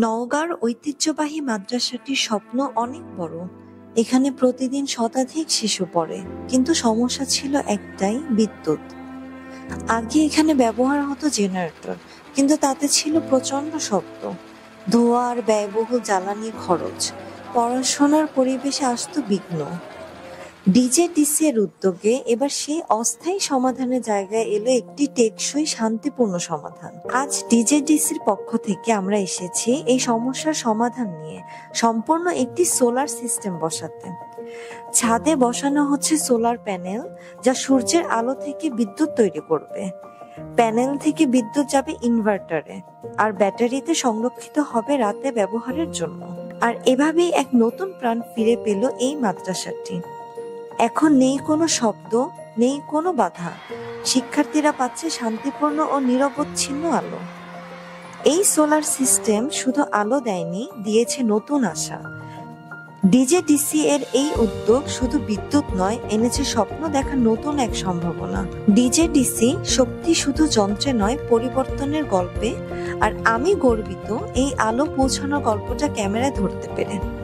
নওগাঁর ঐতিহ্যবাহী মাদ্রাসাটির স্বপ্ন অনেক বড়। এখানে প্রতিদিন শতাধিক শিশু পড়ে, কিন্তু সমস্যা ছিল একটাই, বিদ্যুৎ। আগে এখানে ব্যবহার হতো জেনারেটর, কিন্তু তাতে ছিল প্রচন্ড শব্দ, ধোঁয়া আর ব্যয়বহুল জ্বালানি খরচ। পড়াশোনার পরিবেশে আসতো বিঘ্ন। ডিজেডিসি এর উদ্যোগে এবার সেই অস্থায়ী সমাধানের জায়গায় এলো একটি টেকসই শান্তিপূর্ণ সমাধান। আজ ডিজেডিসির পক্ষ থেকে আমরা এসেছি এই সমস্যার সমাধান নিয়ে, সম্পূর্ণ একটি সোলার সিস্টেম বসাতে। ছাদে বসানো হচ্ছে সোলার প্যানেল, যা সূর্যের আলো থেকে বিদ্যুৎ তৈরি করবে। প্যানেল থেকে বিদ্যুৎ যাবে ইনভার্টারে, আর ব্যাটারিতে সংরক্ষিত হবে রাতে ব্যবহারের জন্য। আর এভাবেই এক নতুন প্রাণ ফিরে পেল এই মাদ্রাসাটি। এখন নেই কোনো শব্দ, নেই কোনো বাধা। শিক্ষার্থীরা পাচ্ছে শান্তিপূর্ণ ও নিরবচ্ছিন্ন আলো। এই সোলার সিস্টেম শুধু আলো দেয়নি, দিয়েছে নতুন আশা। ডিজেডিসি এর এই উদ্যোগ শুধু বিদ্যুৎ নয়, এনেছে স্বপ্ন দেখার নতুন এক সম্ভাবনা। ডিজেডিসি শক্তি শুধু যন্ত্রে নয়, পরিবর্তনের গল্পে। আর আমি গর্বিত এই আলো পৌঁছানোর গল্পটা ক্যামেরায় ধরতে পেরে।